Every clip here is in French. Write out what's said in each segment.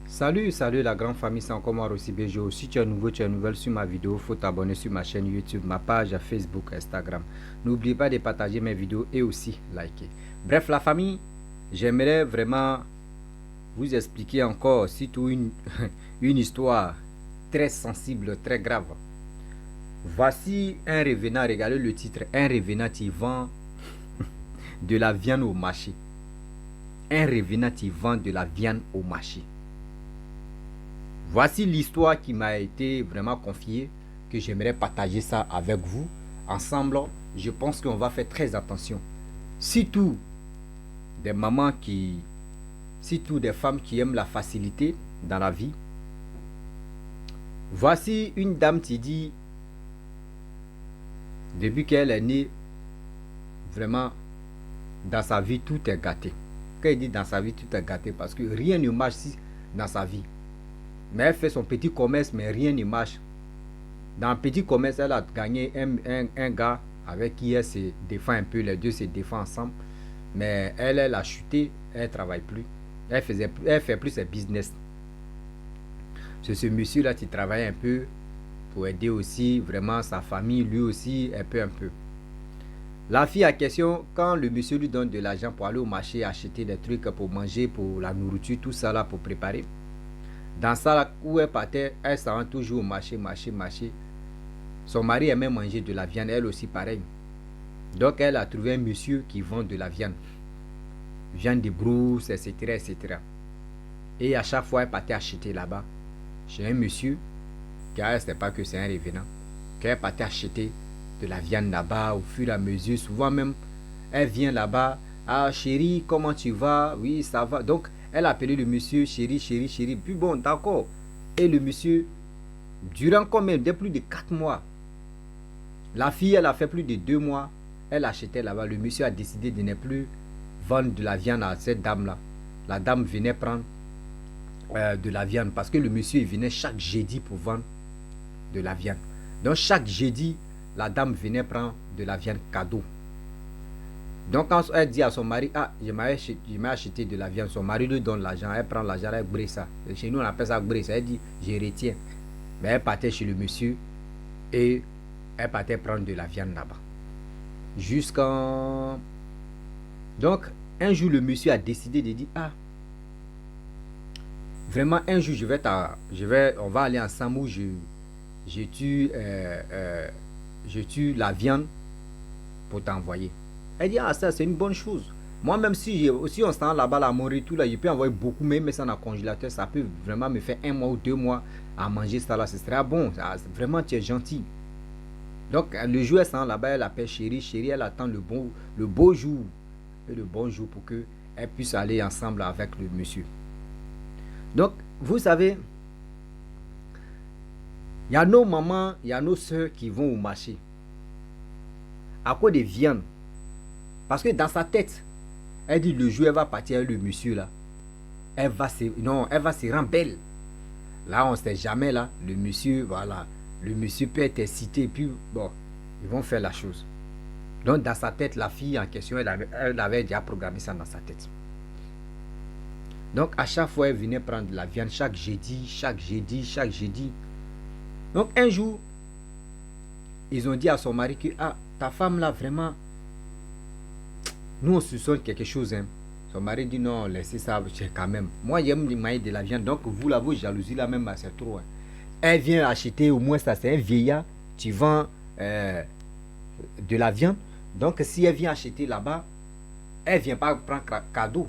Salut la grande famille, c'est encore moi Rossi Bejo. Si tu es nouveau, tu es nouvelle sur ma vidéo, faut t'abonner sur ma chaîne YouTube, ma page Facebook, Instagram. N'oublie pas de partager mes vidéos et aussi liker. Bref, la famille, j'aimerais vraiment vous expliquer encore, surtout une histoire très sensible, très grave. Voici un revenant, regardez le titre, un revenant qui vend de la viande au marché. Un revenant qui vend de la viande au marché. Voici l'histoire qui m'a été vraiment confiée, que j'aimerais partager ça avec vous. Ensemble, je pense qu'on va faire très attention. Surtout des mamans surtout des femmes qui aiment la facilité dans la vie. Voici une dame qui dit, depuis qu'elle est née, vraiment, dans sa vie, tout est gâté. Quand elle dit dans sa vie, tout est gâté, parce que rien ne marche dans sa vie. Mais elle fait son petit commerce, mais rien ne marche. Dans le petit commerce, elle a gagné un gars avec qui elle se défend un peu. Les deux se défendent ensemble. Mais elle a chuté, elle ne travaille plus. Elle fait plus ses business. C'est ce monsieur-là qui travaille un peu pour aider aussi vraiment sa famille, lui aussi, un peu. La fille a question, quand le monsieur lui donne de l'argent pour aller au marché acheter des trucs pour manger, pour la nourriture, tout ça là pour préparer. Dans ça où elle partait, elle s'en rend toujours au marché. Son mari aimait manger de la viande, elle aussi pareil. Donc elle a trouvé un monsieur qui vend de la viande. Viande de brousse, etc. Et à chaque fois, elle partait acheter là-bas. Chez un monsieur, car elle ne sait pas que c'est un revenant. Qu'elle partait acheter de la viande là-bas au fur et à mesure. Souvent même, elle vient là-bas. Ah chérie, comment tu vas? Oui, ça va. Donc, elle a appelé le monsieur, chérie. Puis bon, d'accord. Et le monsieur, durant combien? De plus de 4 mois. La fille, elle a fait plus de 2 mois. Elle achetait là-bas. Le monsieur a décidé de ne plus vendre de la viande à cette dame-là. La dame venait prendre de la viande parce que le monsieur il venait chaque jeudi pour vendre de la viande. Donc chaque jeudi, la dame venait prendre de la viande cadeau. Donc quand elle dit à son mari, ah, je m'ai acheté de la viande, son mari lui donne l'argent, elle prend l'argent, elle brûle ça. Chez nous on appelle ça brûler ça. Elle dit, je retiens. Mais elle partait chez le monsieur et elle partait prendre de la viande là-bas. Jusqu'en... Donc un jour le monsieur a décidé de dire, ah, vraiment un jour on va aller ensemble où je tue la viande pour t'envoyer. Elle dit, ah ça c'est une bonne chose. Moi même si on se rend là-bas à mourir tout là, je peux envoyer beaucoup, mais ça dans le congélateur, ça peut vraiment me faire 1 mois ou 2 mois à manger ça là, ce serait bon. Ça, vraiment tu es gentil. Donc le jour elle se rend là-bas, elle appelle chérie, elle attend le beau jour et le bon jour pour que elle puisse aller ensemble avec le monsieur. Donc vous savez, il y a nos mamans, il y a nos soeurs qui vont au marché à cause de viande. Parce que dans sa tête, elle dit le jour elle va partir avec le monsieur là. Elle va se rendre belle. Là, on ne sait jamais là. Le monsieur, voilà. Le monsieur peut être excité. Puis, bon, ils vont faire la chose. Donc, dans sa tête, la fille en question, elle avait déjà programmé ça dans sa tête. Donc, à chaque fois, elle venait prendre de la viande chaque jeudi. Donc, un jour, ils ont dit à son mari que, ah, ta femme là, vraiment, nous on soupçonne quelque chose. Hein. Son mari dit non, laissez ça quand même. Moi j'aime manger de la viande, donc vous là, vos jalousies là même, c'est trop. Hein. Elle vient acheter, au moins ça c'est un vieillard, tu vends de la viande. Donc si elle vient acheter là-bas, elle vient pas prendre cadeau.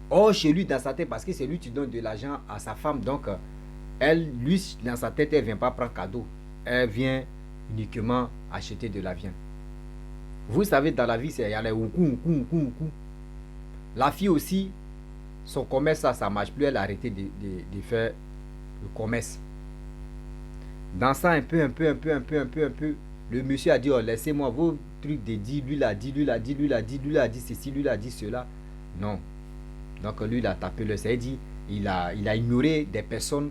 Or chez lui dans sa tête, parce que c'est lui qui donne de l'argent à sa femme, donc lui dans sa tête, elle vient pas prendre cadeau. Elle vient uniquement acheter de la viande. Vous savez, dans la vie, il y a les oukou. La fille aussi, son commerce, ça ne marche plus. Elle a arrêté de faire le commerce. Dans ça, un peu, le monsieur a dit, oh, laissez-moi vos trucs de dit, lui l'a dit ceci, lui l'a dit cela. Non. Donc lui, il a tapé le dit, il a ignoré des personnes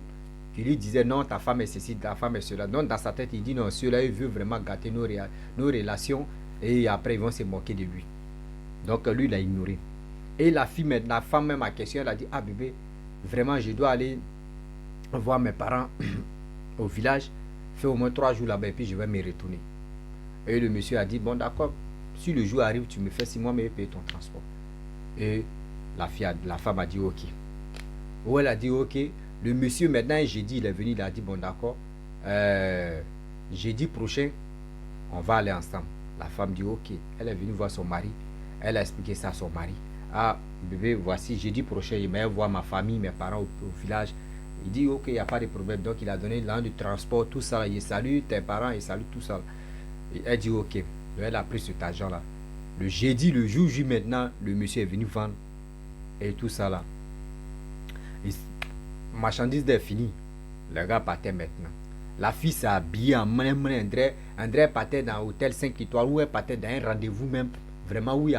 qui lui disaient, non, ta femme est ceci, ta femme est cela. Donc dans sa tête, il dit, non, ceux-là, il veut vraiment gâter nos relations. Et après, ils vont se moquer de lui. Donc, lui, il a ignoré. Et la femme même a question, elle a dit, ah bébé, vraiment, je dois aller voir mes parents au village, faire au moins 3 jours là-bas et puis je vais me retourner. Et le monsieur a dit, bon d'accord, si le jour arrive, tu me fais 6 mois, mais je paye ton transport. Et la femme a dit ok. Ou elle a dit ok. Le monsieur maintenant, jeudi, il est venu, il a dit bon d'accord, jeudi prochain, on va aller ensemble. La femme dit ok. Elle est venue voir son mari. Elle a expliqué ça à son mari. Ah bébé, voici jeudi prochain, il m'a voir ma famille, mes parents au village. Il dit ok, il n'y a pas de problème. Donc il a donné l'an du transport, tout ça. Il salue tes parents, il salue tout ça. Et elle dit ok. Donc, elle a pris cet argent là. Le jeudi, le jour J maintenant, le monsieur est venu vendre et tout ça là. Et marchandise est fini. Le gars partait maintenant. La fille s'est habillée en main. André partait dans l'hôtel 5 étoiles où elle partait dans un rendez-vous même. Vraiment où il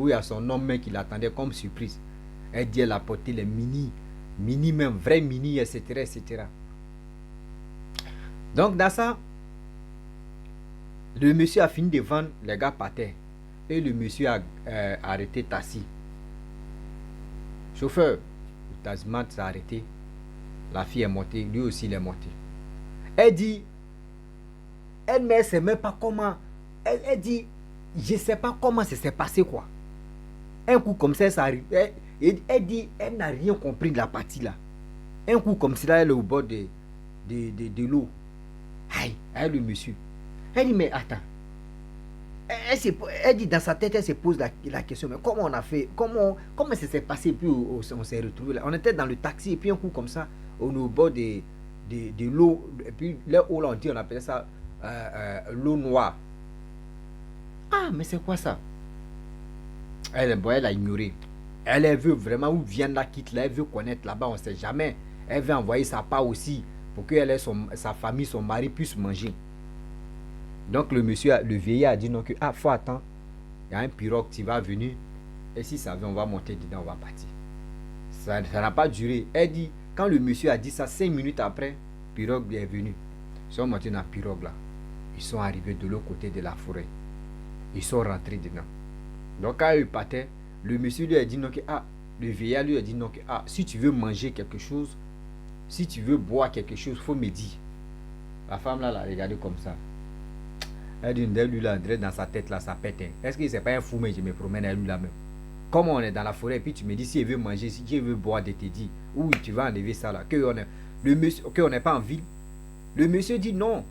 y a son homme qui l'attendait comme surprise. Elle dit elle a porté les mini même, vrai mini, etc. etc. Donc dans ça, le monsieur a fini de vendre, les gars partaient. Et le monsieur a arrêté taxi. Chauffeur, le taximan s'est arrêté. La fille est montée, lui aussi il est monté. Elle dit, elle ne sait même pas comment. Elle dit, je ne sais pas comment ça s'est passé quoi. Un coup comme ça arrive. Elle dit, elle n'a rien compris de la partie là. Un coup comme ça, elle est au bord de l'eau. Aïe, elle le monsieur. Elle dit, mais attends. Elle dit dans sa tête, elle se pose la question, mais comment on a fait, comment ça s'est passé, puis on s'est retrouvé là. On était dans le taxi, et puis un coup comme ça, on est au bord de l'eau, et puis là où on dit, on appelait ça l'eau noire. Ah, mais c'est quoi ça? Elle a ignoré. Elle veut vraiment où vient la quitte là, elle veut connaître là-bas, on ne sait jamais. Elle veut envoyer sa part aussi, pour que sa famille, son mari puisse manger. Donc le vieillard a dit non que faut attendre. Il y a un pirogue qui va venir. Et si ça vient, on va monter dedans, on va partir. Ça n'a pas duré. Elle dit, quand le monsieur a dit ça, 5 minutes après, pirogue est venu. Ils sont montés dans la pirogue là. Ils sont arrivés de l'autre côté de la forêt. Ils sont rentrés dedans. Donc quand ils partaient, le monsieur lui a dit non que le vieillard lui a dit non que si tu veux manger quelque chose, si tu veux boire quelque chose, il faut me dire. La femme là l'a regardé comme ça. Elle dit, lui là, dans sa tête là, ça pète. Est-ce que c'est pas un fou, mais je me promène à lui là même. Comme on est dans la forêt, et puis tu me dis, si elle veut manger, si elle veut boire, de te dire, oui, tu vas enlever ça là. Qu'on n'est pas en ville. Le monsieur dit, non.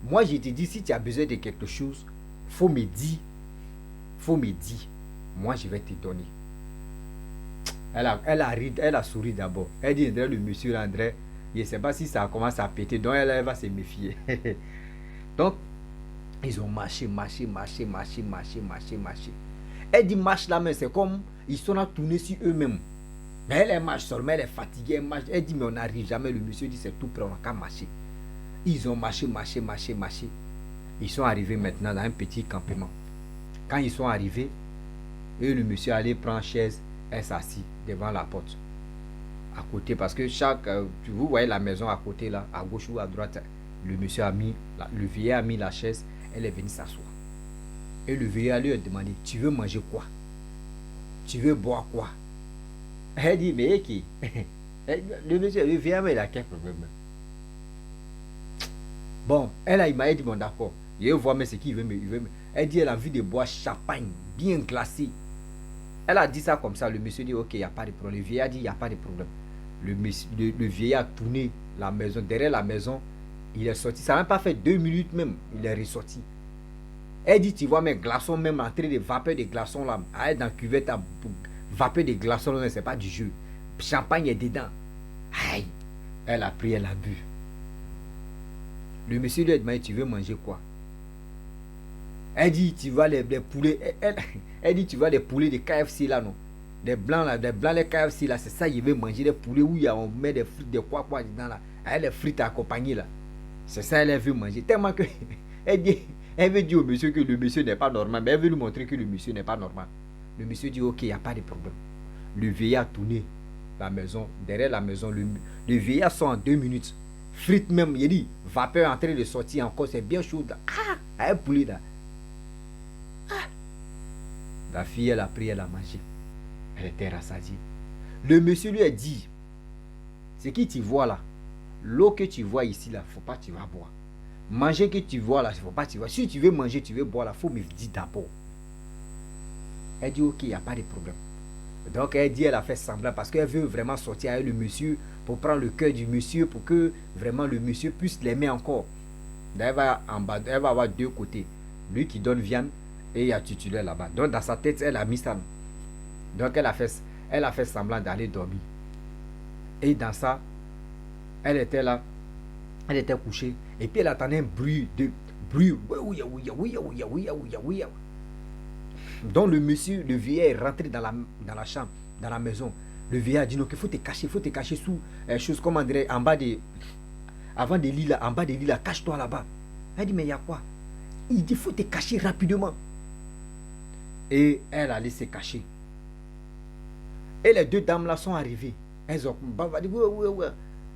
Moi, je te dis, si tu as besoin de quelque chose, faut me dire. Faut me dire. Moi, je vais te donner. Elle a souri d'abord. Elle dit, André, le monsieur André, je ne sais pas si ça commence à péter, donc elle va se méfier. Donc, ils ont marché. Elle dit marche là, mais c'est comme ils sont à tourner sur eux-mêmes. Mais elle marche seulement, elle est fatiguée, elle marche. Elle dit mais on n'arrive jamais. Le monsieur dit c'est tout prêt, on n'a qu'à marcher. Ils ont marché. Ils sont arrivés maintenant dans un petit campement. Quand ils sont arrivés, et le monsieur allait prendre une chaise, elle s'assit devant la porte. À côté, parce que vous voyez la maison à côté là, à gauche ou à droite, le vieillard a mis la chaise. Elle est venue s'asseoir. Et le vieillard lui a demandé, tu veux manger quoi? Tu veux boire quoi? Elle dit, mais qui? Le vieillard, il a quel problème? Bon, il m'a dit, bon d'accord, je vais voir mais ce qu'il veut. Elle dit, elle a envie de boire champagne, bien glacé. Elle a dit ça comme ça, le monsieur dit, ok, il n'y a pas de problème. Le vieillard dit, il n'y a pas de problème. Le vieillard a tourné la maison, derrière la maison. Il est sorti, ça n'a même pas fait 2 minutes même, il est ressorti. Elle dit, tu vois mes glaçons même en train de vapeur de glaçons là. Elle est dans la cuvette à vapeur de glaçons là, c'est pas du jeu. Champagne est dedans. Aïe. Elle a pris, elle a bu. Le monsieur lui a demandé, tu veux manger quoi? Elle dit, tu vois les poulets. Elle dit, tu vois les poulets de KFC là, non? Les blancs là, les KFC là, c'est ça, il veut manger des poulets où on met des frites, de quoi dedans là. Elle les frites accompagnées là. C'est ça, elle veut manger. Tellement que elle veut dire au monsieur que le monsieur n'est pas normal. Mais elle veut lui montrer que le monsieur n'est pas normal. Le monsieur dit, ok, il n'y a pas de problème. Le vieillard a tourné la maison, derrière la maison. Le vieillard sort en 2 minutes. Frites même, il dit, vapeur en train de sortir encore, c'est bien chaud là. Elle poulet là. La fille, elle a pris, elle a mangé. Elle était rassasiée. Le monsieur lui a dit, ce que tu vois là, l'eau que tu vois ici là, faut pas que tu vas boire. Manger que tu vois là, faut pas que tu vas. Si tu veux manger, tu veux boire là, faut me dire d'abord. Elle dit ok, il n'y a pas de problème. Donc elle dit, elle a fait semblant parce qu'elle veut vraiment sortir avec le monsieur pour prendre le cœur du monsieur pour que vraiment le monsieur puisse l'aimer encore. Donc elle va en bas, elle va avoir deux côtés. Lui qui donne viande et il y a titulaire là-bas. Donc dans sa tête, elle a mis ça. Donc elle a fait semblant d'aller dormir. Et dans ça, elle était là, elle était couchée. Et puis elle attendait un bruit. Donc le monsieur, le vieillard est rentré dans la chambre, dans la maison. Le vieillard a dit non, qu'il faut te cacher sous chose, comment dirait, en bas de, avant des lits là, en bas des lits là, cache-toi là-bas. Elle dit mais il y a quoi? Il dit faut te cacher rapidement. Et elle allait se cacher. Et les deux dames là sont arrivées. Elles ont bavardé. Ouais.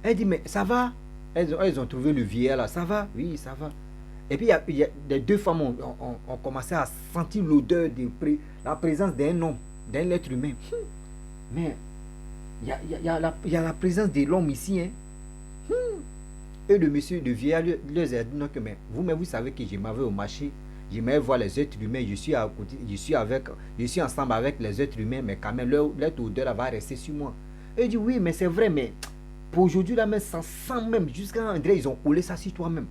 Elle dit mais ça va? Elles ont trouvé le vieillard là, ça va? Oui, ça va. Et puis les deux femmes ont commencé à sentir l'odeur de la présence d'un homme, d'un être humain. Mais il y a la présence de l'homme ici. Hein. Et le monsieur, le vieillard, leur a dit non, que mais vous savez que je m'avais au marché, je m'avais voir les êtres humains, je suis ensemble avec les êtres humains, mais quand même, leur odeur va rester sur moi. Et il dit oui, mais c'est vrai, mais pour aujourd'hui, là même, ça sent même, jusqu'à André, ils ont collé ça sur toi-même.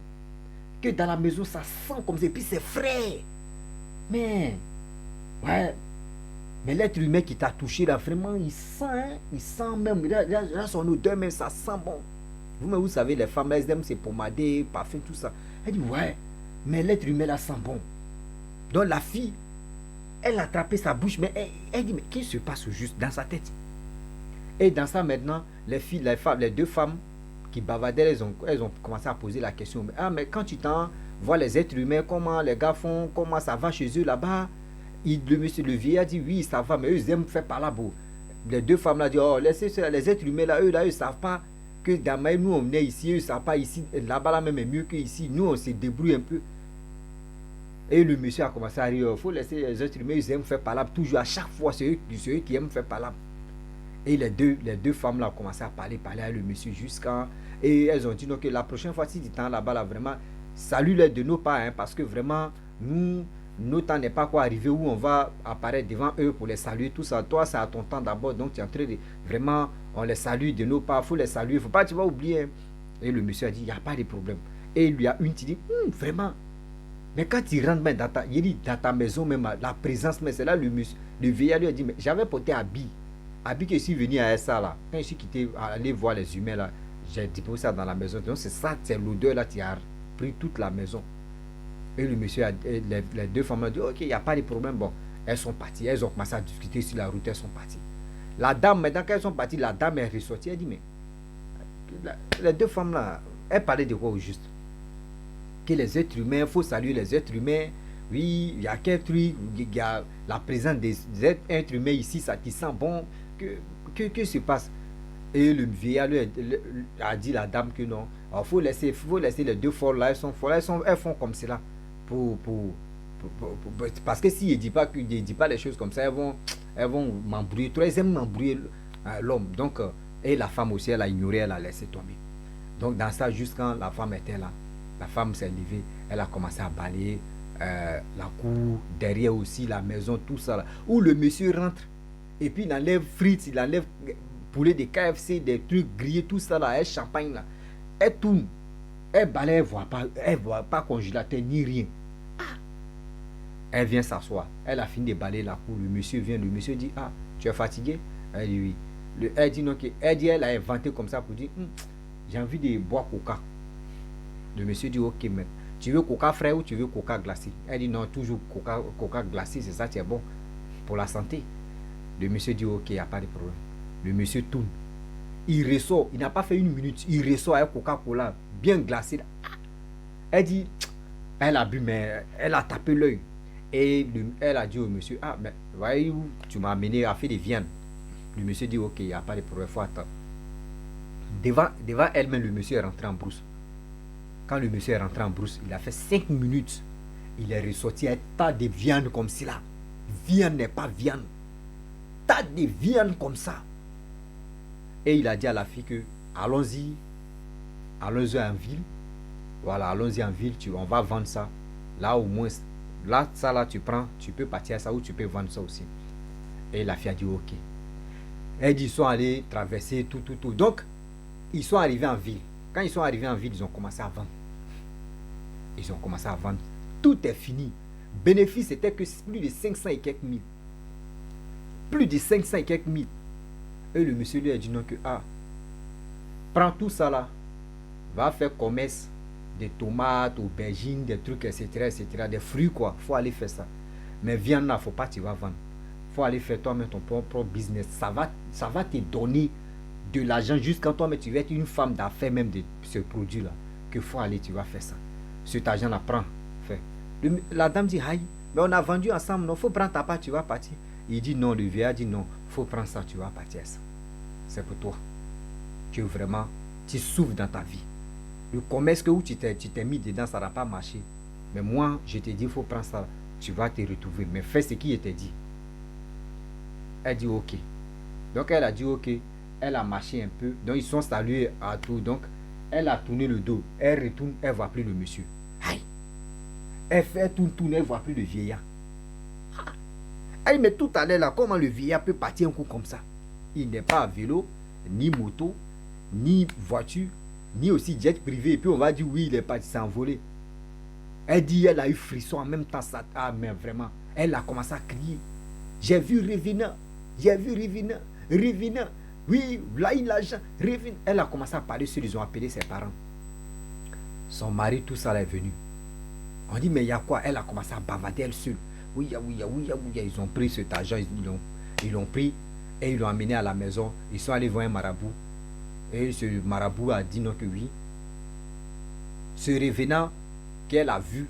Que dans la maison, ça sent comme ça, et puis c'est frais. Mais, ouais, mais l'être humain qui t'a touché, là, vraiment, il sent même, là, son odeur, même, ça sent bon. Vous savez, les femmes, elles aiment se pommader, parfum, tout ça. Elle dit, ouais, mais l'être humain, là, sent bon. Donc, la fille, elle a attrapé sa bouche, mais elle dit, mais qu'est-ce qui se passe juste dans sa tête? Et dans ça, maintenant, les deux femmes qui bavardaient, elles ont commencé à poser la question. Ah, mais quand tu vois les êtres humains, comment les gars font, comment ça va chez eux là-bas? Le monsieur, le vieillard dit, oui, ça va, mais eux, ils aiment faire par là-bas. Les deux femmes là disent, oh, laissez les êtres humains là, eux, ils ne savent pas que Damaï, nous, on est ici, eux, ils ne savent pas ici. Là-bas, là même est mieux qu'ici. Nous, on se débrouille un peu. Et le monsieur a commencé à dire, il faut laisser les êtres humains, ils aiment faire par là. Toujours, à chaque fois, c'est eux qui aiment faire par là. Et les deux femmes là ont commencé à parler avec le monsieur jusqu'à... Et elles ont dit donc que la prochaine fois, si tu t'en là-bas, là, vraiment, salue-les de nos pas, hein, parce que vraiment, notre temps n'est pas quoi arriver où on va apparaître devant eux pour les saluer, tout ça. Toi, c'est à ton temps d'abord, donc tu es en train de... Vraiment, on les salue de nos pas, il faut les saluer, il ne faut pas, tu vas oublier. Hein. Et le monsieur a dit, il n'y a pas de problème. Et il lui a qui dit, vraiment. Mais quand tu rentres même dans ta maison, même la présence, mais c'est là le vieillard lui a dit, mais j'avais porté habit que je suis venu à ça là, quand je suis quitté aller voir les humains là, j'ai déposé ça dans la maison. Donc c'est ça, c'est l'odeur là qui a pris toute la maison. Et le monsieur, les deux femmes ont dit ok, il n'y a pas de problème. Bon, elles sont parties, elles ont commencé à discuter sur la route, elles sont parties. La dame, maintenant qu'elles sont parties, la dame est ressortie, elle dit mais les deux femmes là, elles parlaient de quoi au juste? Que les êtres humains, il faut saluer les êtres humains. Oui, il y a quel truc, il y a la présence des êtres humains ici, ça qui sent bon. Que se passe? Et le vieillard a dit à la dame que non. Il faut laisser les deux folles là, elles font comme cela. Parce que si je ne dis pas les choses comme ça, elles vont m'embrouiller. Elles aiment m'embrouiller l'homme. Donc, et la femme aussi, elle a ignoré, elle a laissé tomber. Donc, dans ça, juste quand la femme était là, la femme s'est levée, elle a commencé à balayer la cour, derrière aussi la maison, tout ça là. Où le monsieur rentre. Et puis il enlève frites, il enlève poulet de KFC, des trucs grillés, tout ça là, elle champagne là. Elle tourne, elle balaye, elle voit pas congélateur ni rien. Ah. Elle vient s'asseoir, elle a fini de balayer la cour, le monsieur vient, le monsieur dit, ah, tu es fatigué? Elle dit oui. Elle dit non, elle a inventé comme ça pour dire, j'ai envie de boire coca. Le monsieur dit, ok, mais tu veux coca frais ou tu veux coca glacé? Elle dit non, toujours coca glacé, c'est ça qui est bon pour la santé. Le monsieur dit ok, il n'y a pas de problème. Le monsieur tourne. Il ressort. Il n'a pas fait une minute. Il ressort avec Coca-Cola bien glacé. Elle dit, elle a bu, mais elle a tapé l'œil. Et elle a dit au monsieur, ah, mais voyez où tu m'as amené à faire des viandes. Le monsieur dit ok, il n'y a pas de problème, il faut attendre. Devant elle-même, le monsieur est rentré en brousse. Quand le monsieur est rentré en brousse, il a fait 5 minutes. Il est ressorti avec tas de viande comme cela. Viande n'est pas viande. Tas de viande comme ça. Et il a dit à la fille que allons-y en ville. Voilà, allons-y en ville, on va vendre ça. Là, au moins, là, ça, là, tu prends, tu peux partir à ça ou tu peux vendre ça aussi. Et la fille a dit, ok. Elle dit, ils sont allés traverser tout. Donc, ils sont arrivés en ville. Quand ils sont arrivés en ville, ils ont commencé à vendre. Ils ont commencé à vendre. Tout est fini. Bénéfice, c'était que plus de 500 et quelques mille. Plus de 500 et quelques mille. Et le monsieur lui a dit, non, que, prends tout ça là. Va faire commerce des tomates, aubergines, des trucs, etc. Des fruits, quoi. Faut aller faire ça. Mais viande là, faut pas, tu vas vendre. Faut aller faire toi-même ton propre business. Ça va te donner de l'argent jusqu'à toi-même. Tu vas être une femme d'affaires même de ce produit-là. Que faut aller, tu vas faire ça. Cet argent-là, prends. Fais. La dame dit, aïe, mais on a vendu ensemble, non, faut prendre ta part, tu vas partir. Il dit non, le vieillard dit non, faut prendre ça, tu vas partir ça. C'est pour toi. Que vraiment, tu souffres dans ta vie. Le commerce que où tu t'es mis dedans, ça n'a pas marché. Mais moi, je te dis, il faut prendre ça, tu vas te retrouver. Mais fais ce qui était dit. Elle dit ok. Donc elle a dit ok. Elle a marché un peu. Donc ils sont salués à tout. Donc elle a tourné le dos. Elle retourne, elle ne voit plus le monsieur. Aïe. Elle fait tourne, elle ne voit plus le vieillard. Aïe, mais tout à l'heure là, comment le vieillard peut partir un coup comme ça? Il n'est pas à vélo, ni moto, ni voiture, ni aussi jet privé. Et puis on va dire oui, il est parti s'envoler. Elle dit, elle a eu frisson en même temps. Ça, mais vraiment, elle a commencé à crier. J'ai vu Revenant. Oui, là il a l'argent. Revenant. Elle a commencé à parler sur, ils ont appelé ses parents. Son mari, tout ça, là, est venu. On dit, mais il y a quoi? Elle a commencé à bavader elle seule. Oui. Ils ont pris cet argent, ils l'ont pris et ils l'ont amené à la maison. Ils sont allés voir un marabout. Et ce marabout a dit non que oui. Ce Revenant qu'elle a vu,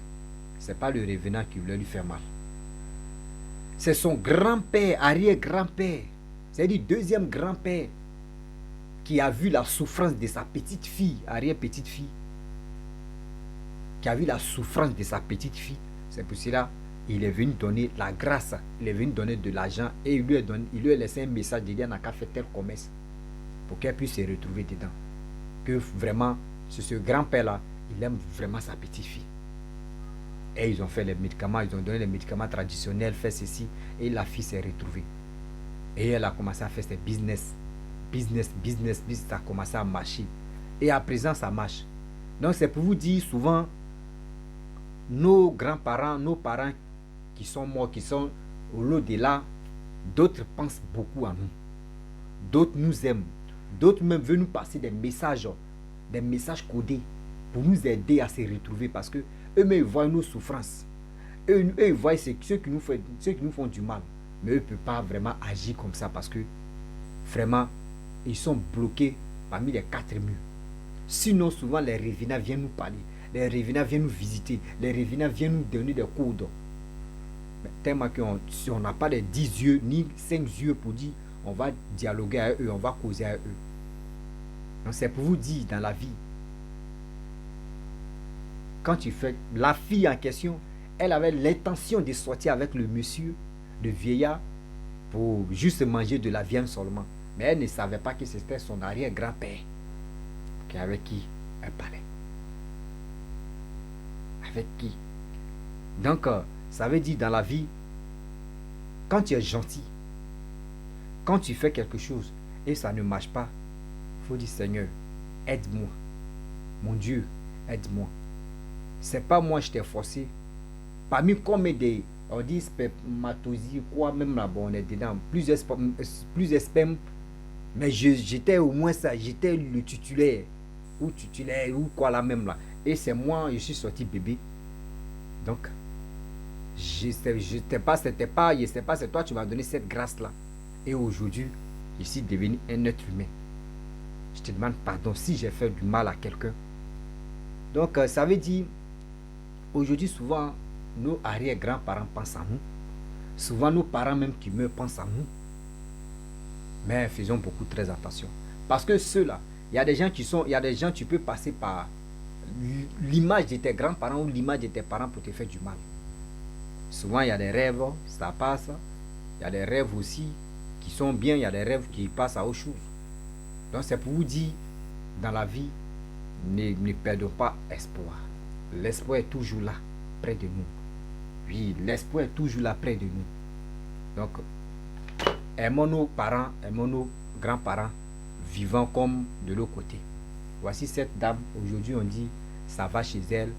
ce n'est pas le Revenant qui voulait lui faire mal. C'est son grand-père, arrière-grand-père, c'est-à-dire deuxième grand-père, qui a vu la souffrance de sa petite fille, arrière-petite-fille, qui a vu la souffrance de sa petite fille. C'est pour cela il est venu donner la grâce, il est venu donner de l'argent et il lui a laissé un message de dire n'a qu'à faire tel commerce pour qu'elle puisse se retrouver dedans. Que vraiment, ce grand-père-là, il aime vraiment sa petite fille. Et ils ont fait les médicaments, ils ont donné les médicaments traditionnels, fait ceci, et la fille s'est retrouvée. Et elle a commencé à faire ses business, ça a commencé à marcher. Et à présent, ça marche. Donc c'est pour vous dire, souvent, nos grands-parents, nos parents qui sont morts, qui sont au-delà, d'autres pensent beaucoup à nous. D'autres nous aiment. D'autres même veulent nous passer des messages codés pour nous aider à se retrouver parce que eux-mêmes voient nos souffrances. Eux ils voient ceux qui nous font du mal. Mais eux ne peuvent pas vraiment agir comme ça parce que vraiment, ils sont bloqués parmi les quatre murs. Sinon, souvent, les revenants viennent nous parler. Les revenants viennent nous visiter. Les revenants viennent nous donner des codes. Mais tellement qu'on n'a pas les 10 yeux ni 5 yeux pour dire on va dialoguer avec eux, on va causer avec eux. Donc c'est pour vous dire dans la vie, quand tu fais, la fille en question, elle avait l'intention de sortir avec le monsieur, le vieillard, pour juste manger de la viande seulement. Mais elle ne savait pas que c'était son arrière-grand-père avec qui elle parlait. Avec qui? Donc, ça veut dire dans la vie, quand tu es gentil, quand tu fais quelque chose et ça ne marche pas, il faut dire Seigneur, aide-moi. Mon Dieu, aide-moi. C'est pas moi je t'ai forcé. Parmi combien des, on dit spermatozoïdes, quoi, même là-bas, on est dedans, plus sperme, mais j'étais au moins ça, j'étais le titulaire, ou quoi là même là. Et c'est moi, je suis sorti bébé. Donc, je sais pas, c'est toi, tu m'as donné cette grâce-là. Et aujourd'hui, je suis devenu un être humain. Je te demande pardon si j'ai fait du mal à quelqu'un. Donc, ça veut dire, aujourd'hui, souvent, nos arrière-grands-parents pensent à nous. Souvent, nos parents même qui meurent pensent à nous. Mais faisons beaucoup très attention. Parce que ceux-là, il y a des gens tu peux passer par l'image de tes grands-parents ou l'image de tes parents pour te faire du mal. Souvent, il y a des rêves, ça passe. Il y a des rêves aussi qui sont bien, il y a des rêves qui passent à autre chose. Donc, c'est pour vous dire, dans la vie, ne perdons pas espoir. L'espoir est toujours là, près de nous. Oui, l'espoir est toujours là, près de nous. Donc, aimons nos parents, aimons nos grands-parents, vivant comme de l'autre côté. Voici cette dame, aujourd'hui on dit, ça va chez elle,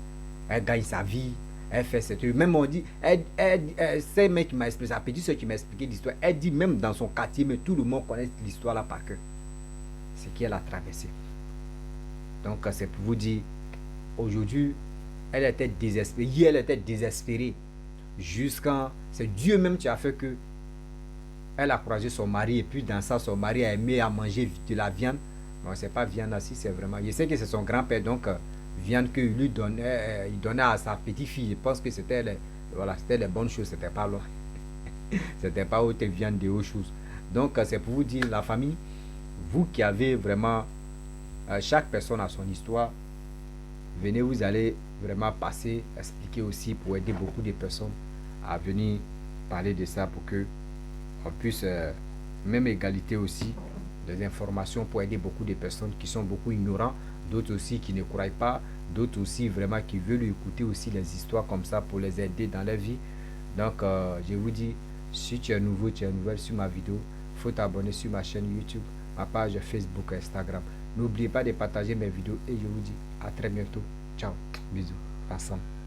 elle gagne sa vie, elle fait cette... Même on dit, c'est un mec qui m'a expliqué, ça petit soeur qui m'a expliqué l'histoire, elle dit même dans son quartier, mais tout le monde connaît l'histoire là par cœur. Ce qu'elle a traversé. Donc c'est pour vous dire, aujourd'hui, elle était désespérée, hier elle était désespérée, jusqu'à... C'est Dieu même qui a fait que elle a croisé son mari, et puis dans ça, son mari a aimé à manger de la viande. Bon, c'est pas viande aussi, c'est vraiment... Je sais que c'est son grand-père, donc viande qu'il lui donnait, il donnait à sa petite-fille. Je pense que c'était les, voilà, c'était les bonnes choses, c'était pas loin. C'était pas haute viande de autres choses. Donc c'est pour vous dire, la famille, vous qui avez vraiment... chaque personne a son histoire. Venez, vous allez vraiment passer, expliquer aussi pour aider beaucoup de personnes à venir parler de ça pour que on puisse, même égalité aussi, des informations pour aider beaucoup de personnes qui sont beaucoup ignorants, d'autres aussi qui ne croient pas, d'autres aussi vraiment qui veulent écouter aussi les histoires comme ça pour les aider dans leur vie. Donc, je vous dis, si tu es nouveau, tu es nouvelle sur ma vidéo, il faut t'abonner sur ma chaîne YouTube, ma page Facebook, Instagram. N'oubliez pas de partager mes vidéos et je vous dis à très bientôt. Ciao, bisous, ensemble.